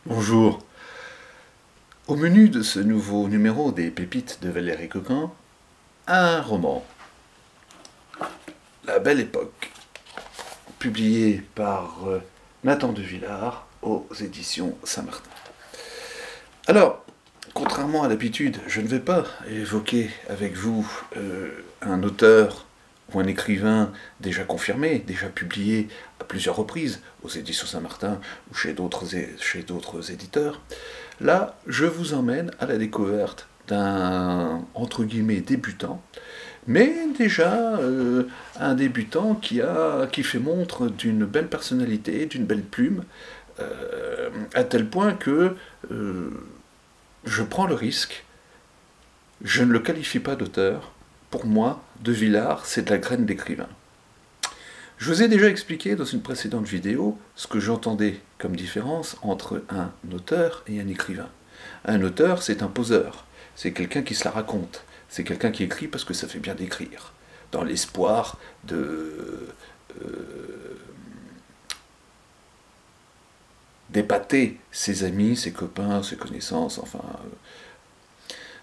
Bonjour. Au menu de ce nouveau numéro des Pépites de Valérie Coquin, un roman, La Belle Époque, publié par Nathan de Villars aux éditions Saint-Martin. Alors, contrairement à l'habitude, je ne vais pas évoquer avec vous un auteur ou un écrivain déjà confirmé, déjà publié à plusieurs reprises aux éditions Saint-Martin ou chez d'autres éditeurs. Là, je vous emmène à la découverte d'un, entre guillemets, débutant, mais déjà un débutant qui fait montre d'une belle personnalité, d'une belle plume, à tel point que je prends le risque, je ne le qualifie pas d'auteur. Pour moi, De Villars, c'est de la graine d'écrivain. Je vous ai déjà expliqué dans une précédente vidéo ce que j'entendais comme différence entre un auteur et un écrivain. Un auteur, c'est un poseur, c'est quelqu'un qui se la raconte, c'est quelqu'un qui écrit parce que ça fait bien d'écrire, dans l'espoir d'épater ses amis, ses copains, ses connaissances, enfin.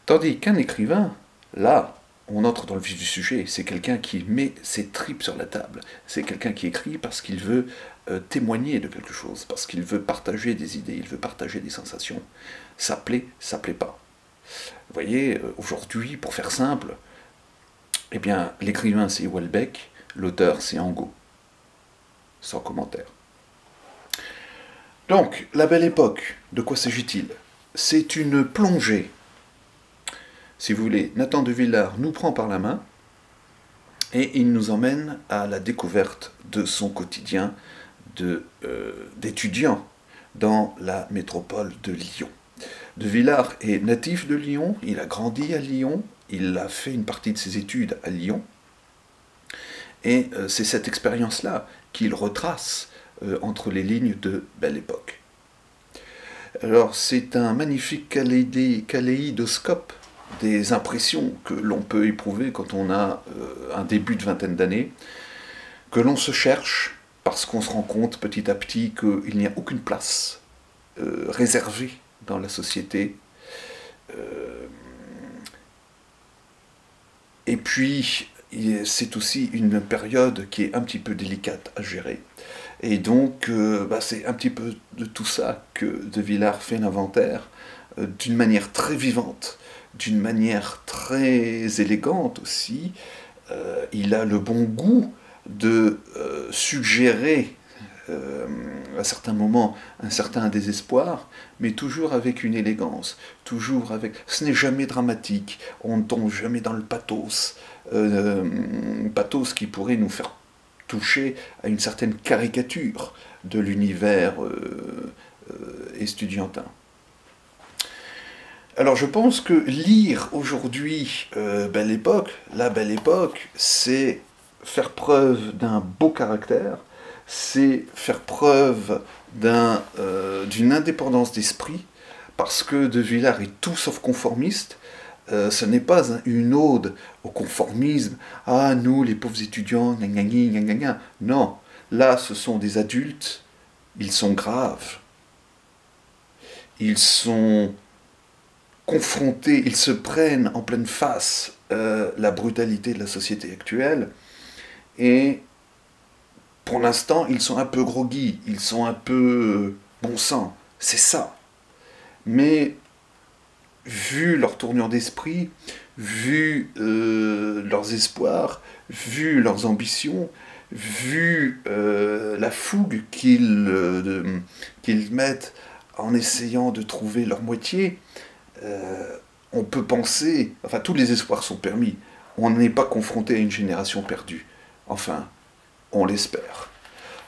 Tandis qu'un écrivain, là, on entre dans le vif du sujet, c'est quelqu'un qui met ses tripes sur la table, c'est quelqu'un qui écrit parce qu'il veut témoigner de quelque chose, parce qu'il veut partager des idées, il veut partager des sensations. Ça plaît pas. Vous voyez, aujourd'hui, pour faire simple, eh bien, l'écrivain c'est Houellebecq, l'auteur c'est Angot, sans commentaire. Donc, La Belle Époque, de quoi s'agit-il? C'est une plongée. Si vous voulez, Nathan de Villars nous prend par la main et il nous emmène à la découverte de son quotidien d'étudiant dans la métropole de Lyon. De Villars est natif de Lyon, il a grandi à Lyon, il a fait une partie de ses études à Lyon, et c'est cette expérience-là qu'il retrace entre les lignes de Belle Époque. Alors c'est un magnifique kaléidoscope des impressions que l'on peut éprouver quand on a un début de vingtaine d'années, que l'on se cherche parce qu'on se rend compte petit à petit qu'il n'y a aucune place réservée dans la société. Et puis, c'est aussi une période qui est un petit peu délicate à gérer. Et donc, c'est un petit peu de tout ça que De Villars fait l'inventaire, d'une manière très vivante, d'une manière très élégante aussi. Il a le bon goût de suggérer à certains moments un certain désespoir, mais toujours avec une élégance, toujours avec. Ce n'est jamais dramatique, on ne tombe jamais dans le pathos, pathos qui pourrait nous faire toucher à une certaine caricature de l'univers estudiantin. Alors je pense que lire aujourd'hui Belle Époque, la Belle Époque, c'est faire preuve d'un beau caractère, c'est faire preuve d'une indépendance d'esprit, parce que De Villars est tout sauf conformiste. Ce n'est pas une ode au conformisme. Ah, nous, les pauvres étudiants, gna gna gna gna gna. Non, là, ce sont des adultes, ils sont graves, ils sont confrontés, ils se prennent en pleine face la brutalité de la société actuelle, et pour l'instant, ils sont un peu groggy, ils sont un peu bon sang, c'est ça. Mais vu leur tournure d'esprit, vu leurs espoirs, vu leurs ambitions, vu la fougue qu'ils mettent en essayant de trouver leur moitié, on peut penser, enfin tous les espoirs sont permis, on n'est pas confronté à une génération perdue. Enfin, on l'espère.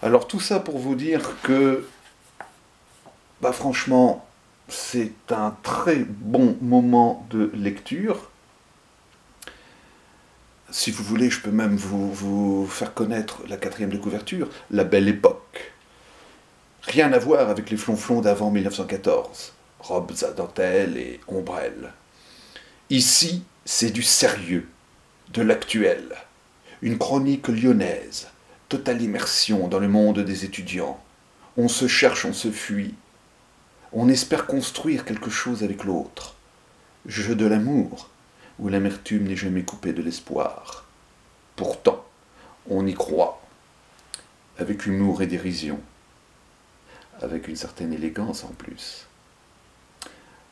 Alors tout ça pour vous dire que, franchement, c'est un très bon moment de lecture. Si vous voulez, je peux même vous faire connaître la quatrième de couverture, La Belle Époque. Rien à voir avec les flonflons d'avant 1914, robes à dentelle et ombrelles. Ici, c'est du sérieux, de l'actuel. Une chronique lyonnaise, totale immersion dans le monde des étudiants. On se cherche, on se fuit. On espère construire quelque chose avec l'autre. Jeu de l'amour, où l'amertume n'est jamais coupée de l'espoir. Pourtant, on y croit, avec humour et dérision, avec une certaine élégance en plus.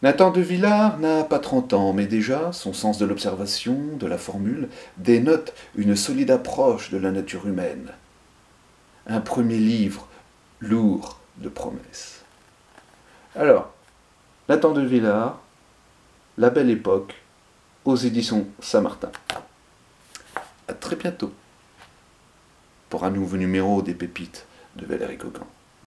Nathan de Villars n'a pas 30 ans, mais déjà son sens de l'observation, de la formule, dénote une solide approche de la nature humaine. Un premier livre lourd de promesses. Alors, Nathan de Villars, La Belle Époque, aux éditions Saint-Martin. À très bientôt pour un nouveau numéro des Pépites de Valérie Coquin.